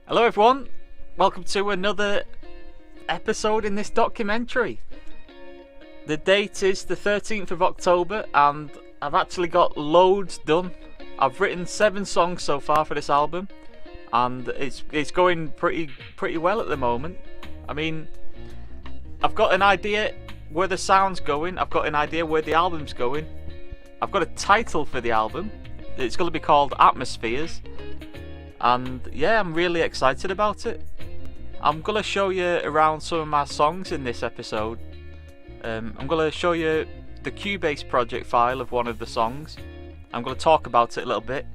Hello everyone, welcome to another episode in this documentary. The date is the 13th of October and I've actually got loads done. I've written 7 songs so far for this album and it's going pretty well at the moment. I mean, I've got an idea where the sound's going, I've got an idea where the album's going. I've got a title for the album. It's going to be called Atmospheres. And yeah, I'm really excited about it. I'm going to show you around some of my songs in this episode. I'm going to show you the Cubase project file of one of the songs. I'm going to talk about it a little bit.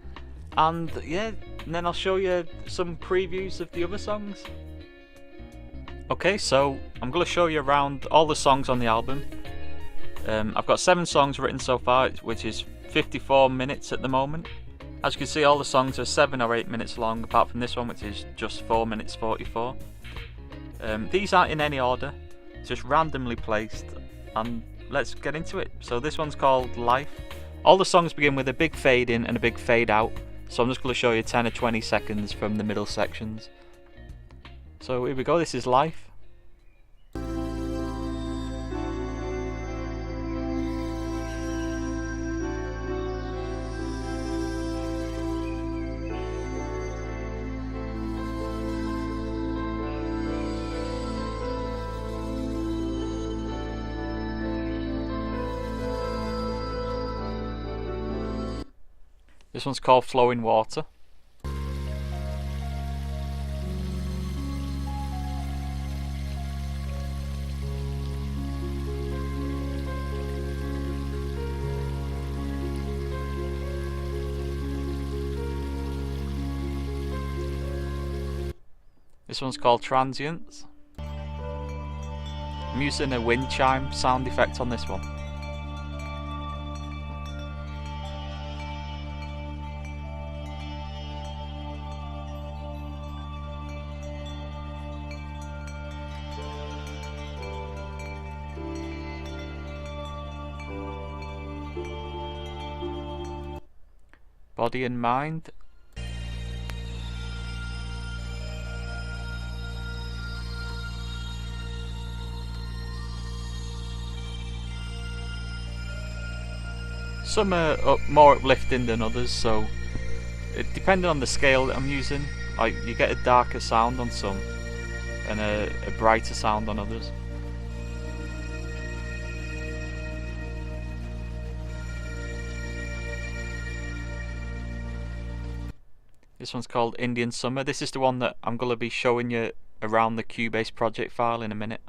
And yeah, and then I'll show you some previews of the other songs. Okay, so I'm going to show you around all the songs on the album. I've got 7 songs written so far, which is 54 minutes at the moment. As you can see, all the songs are 7 or 8 minutes long, apart from this one, which is just 4 minutes 44. These aren't in any order, just randomly placed, and let's get into it. So this one's called Life. All the songs begin with a big fade in and a big fade out, so I'm just going to show you 10 or 20 seconds from the middle sections. So here we go, this is Life. This one's called Flowing Water. This one's called Transients. I'm using a wind chime sound effect on this one. Body and Mind. Some are more uplifting than others, so depending on the scale that I'm using, like you get a darker sound on some and a brighter sound on others. This one's called Indian Summer. This is the one that I'm going to be showing you around the Cubase project file in a minute.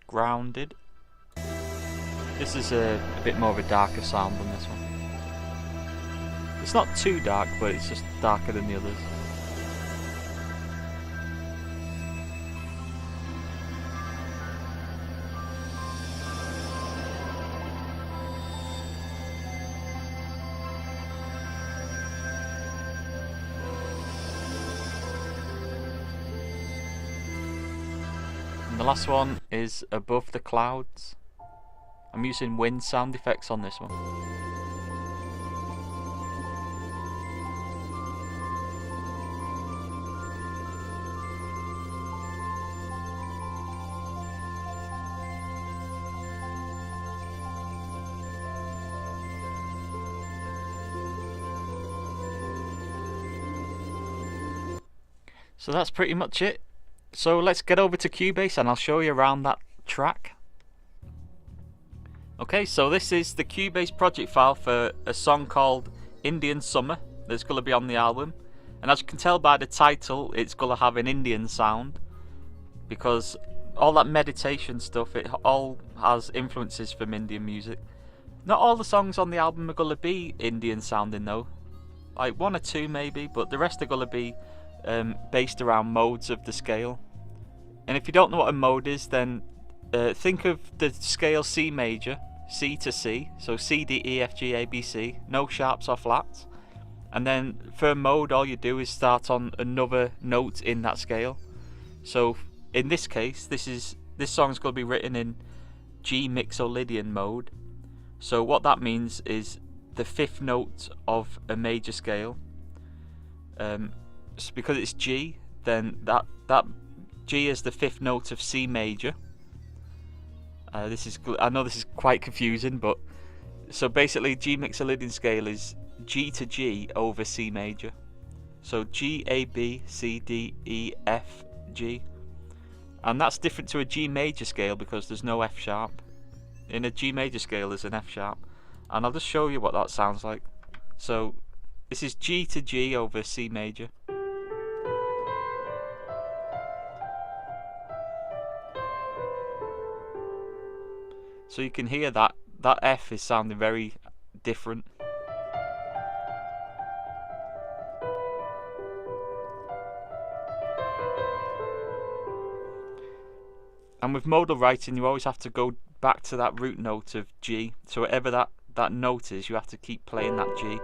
Grounded. This is a bit more of a darker sound than this one. It's not too dark, but it's just darker than the others. And the last one is Above the Clouds. I'm using wind sound effects on this one. So that's pretty much it. So let's get over to Cubase and I'll show you around that track. Okay, so this is the Cubase project file for a song called Indian Summer that's going to be on the album. And as you can tell by the title, it's going to have an Indian sound because all that meditation stuff, it all has influences from Indian music. Not all the songs on the album are going to be Indian sounding though. Like 1 or 2 maybe, but the rest are going to be based around modes of the scale. And if you don't know what a mode is, then think of the scale C major C to C, so C, D, E, F, G, A, B, C, no sharps or flats. And then for mode, all you do is start on another note in that scale. So in this case, this song's going to be written in G mixolydian mode. So what that means is the fifth note of a major scale. So because it's G, then that G is the fifth note of C major. I know this is quite confusing, but so basically G mixolydian scale is G to G over C major. So G, A, B, C, D, E, F, G. And that's different to a G major scale because there's no F sharp. In a G major scale there's an F sharp. And I'll just show you what that sounds like. So this is G to G over C major. So you can hear that F is sounding very different. And with modal writing, you always have to go back to that root note of G. So whatever that note is, you have to keep playing that G.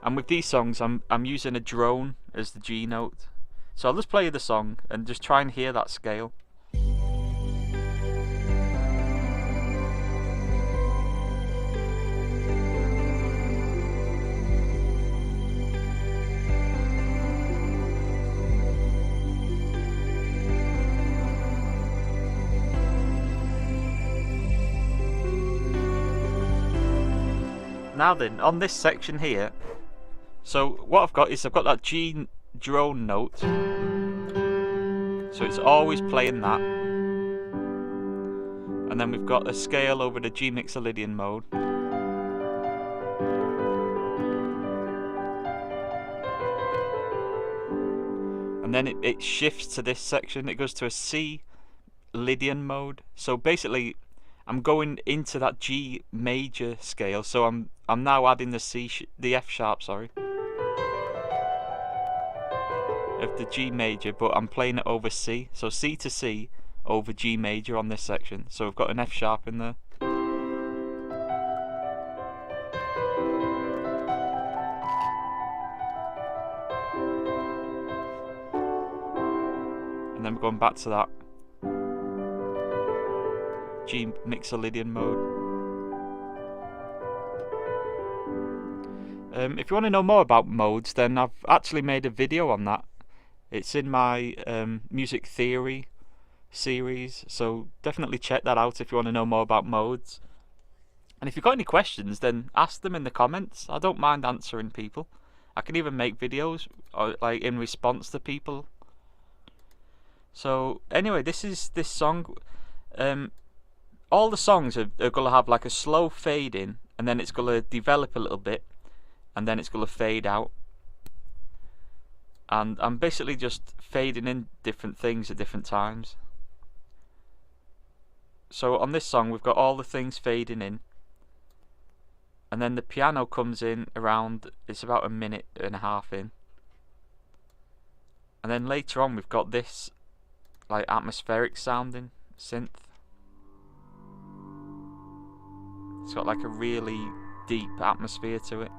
And with these songs, I'm using a drone as the G note. So I'll just play you the song and just try and hear that scale. Now then, on this section here, so what I've got is I've got that G drone note, so it's always playing that, and then we've got a scale over the G mixolydian mode, and then it shifts to this section. It goes to a C Lydian mode. So basically I'm going into that G major scale, so I'm now adding the F sharp, sorry, of the G major, but I'm playing it over C. So C to C over G major on this section. So we've got an F sharp in there. And then we're going back to that G mixolydian mode. If you want to know more about modes, then I've actually made a video on that. It's in my music theory series, so definitely check that out if you want to know more about modes. And if you've got any questions, then ask them in the comments. I don't mind answering people. I can even make videos like in response to people. So anyway, this song. All the songs are going to have like a slow fade in, and then it's going to develop a little bit, and then it's going to fade out. And I'm basically just fading in different things at different times. So on this song we've got all the things fading in, and then the piano comes in around, it's about a minute and a half in, and then later on we've got this like atmospheric sounding synth. It's got like a really deep atmosphere to it.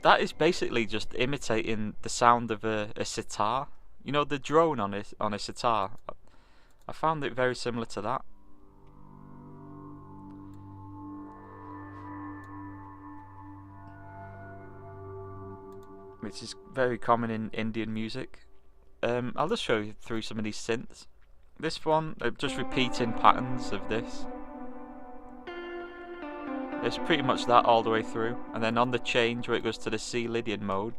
That is basically just imitating the sound of a sitar. You know, the drone on a sitar. I found it very similar to that. Which is very common in Indian music. I'll just show you through some of these synths. This one, just repeating patterns of this. It's pretty much that all the way through. And then on the change where it goes to the C Lydian mode,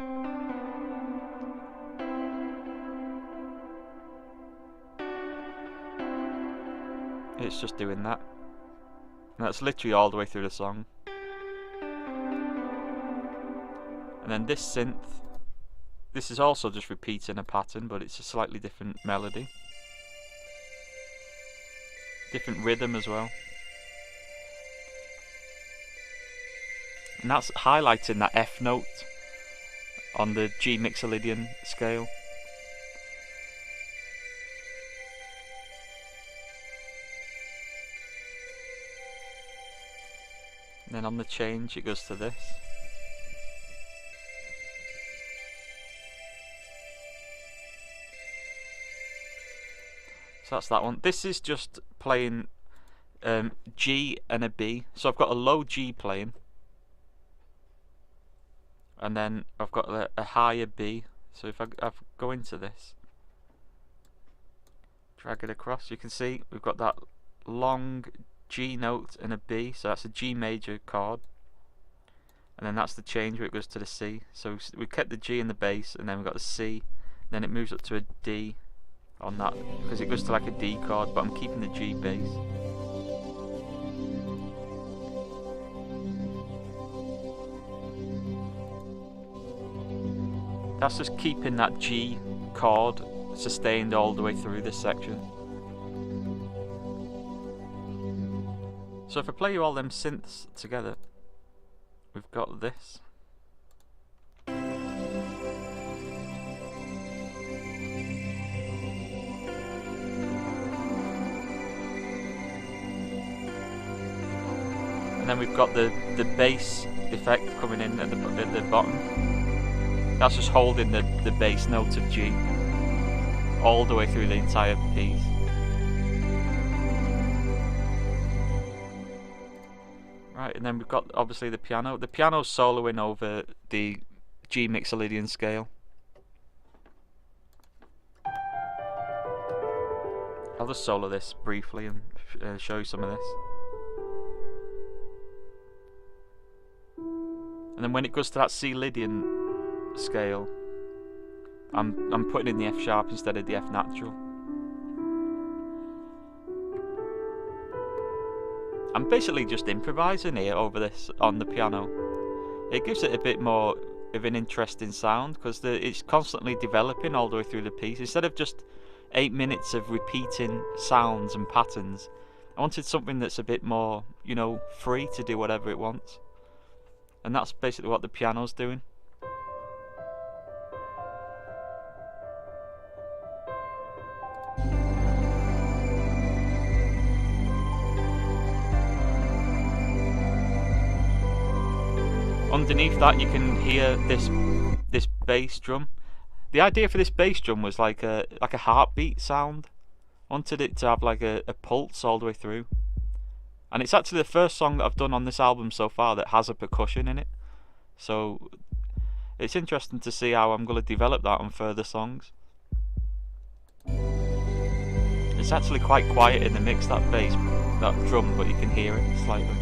it's just doing that. And that's literally all the way through the song. And then this synth, this is also just repeating a pattern, but it's a slightly different melody. different rhythm as well. And that's highlighting that F note on the G Mixolydian scale. And then on the change it goes to this. So that's that one. This is just playing G and a B. So I've got a low G playing, and then I've got a higher B. So if I go into this, drag it across, you can see we've got that long G note and a B. So that's a G major chord, and then that's the change where it goes to the C. So we kept the G in the bass, and then we've got the C, then it moves up to a D on that, because it goes to like a D chord, but I'm keeping the G bass. That's just keeping that G chord sustained all the way through this section. So if I play you all them synths together, we've got this. And then we've got the bass effect coming in at the bottom. That's just holding the bass note of G all the way through the entire piece. Right, and then we've got obviously the piano. The piano's soloing over the G Mixolydian scale. I'll just solo this briefly and show you some of this. And then when it goes to that C Lydian scale, I'm putting in the F sharp instead of the F natural. I'm basically just improvising here over this on the piano. It gives it a bit more of an interesting sound, because it's constantly developing all the way through the piece. Instead of just 8 minutes of repeating sounds and patterns, I wanted something that's a bit more, you know, free to do whatever it wants. And that's basically what the piano's doing. Underneath that you can hear this bass drum. The idea for this bass drum was like a heartbeat sound. I wanted it to have like a pulse all the way through. And it's actually the first song that I've done on this album so far that has a percussion in it. So it's interesting to see how I'm going to develop that on further songs. It's actually quite quiet in the mix, that bass, that drum, but you can hear it slightly.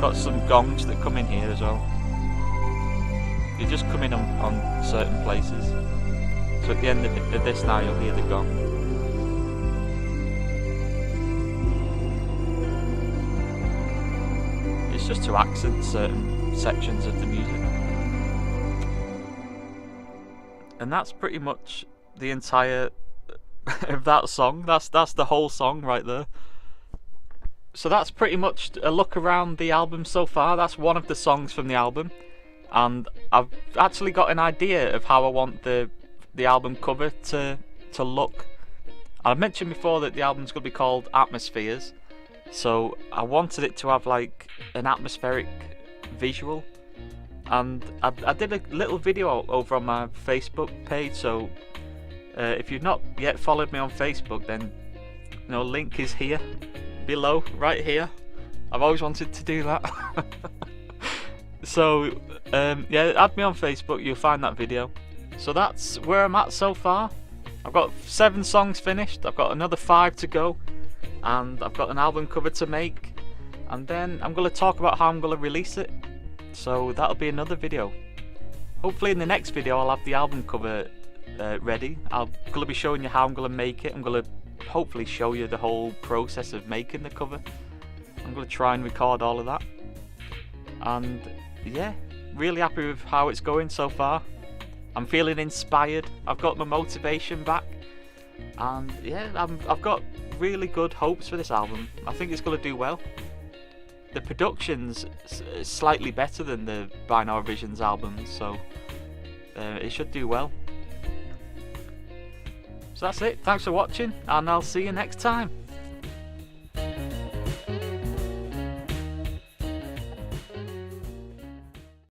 Got some gongs that come in here as well. You just come in on certain places. So at the end of this now you'll hear the gong. It's just to accent certain sections of the music. And that's pretty much the entire of that song. That's the whole song right there. So that's pretty much a look around the album so far. That's one of the songs from the album, and I've actually got an idea of how I want the album cover to look. I mentioned before that the album's going to be called Atmospheres, so I wanted it to have like an atmospheric visual, and I did a little video over on my Facebook page. So if you've not yet followed me on Facebook, then you know, link is here below, right here. I've always wanted to do that. So yeah, add me on Facebook, you'll find that video. So that's where I'm at so far. I've got 7 songs finished, I've got another 5 to go, and I've got an album cover to make, and then I'm going to talk about how I'm going to release it. So that'll be another video. Hopefully in the next video I'll have the album cover ready. I'm going to be showing you how I'm going to make it. I'm going to hopefully show you the whole process of making the cover. I'm going to try and record all of that. and yeah, really happy with how it's going so far. I'm feeling inspired, I've got my motivation back, and yeah, I've got really good hopes for this album. I think it's going to do well. The production's slightly better than the Binaural Visions album, so it should do well. So that's it, thanks for watching, and I'll see you next time.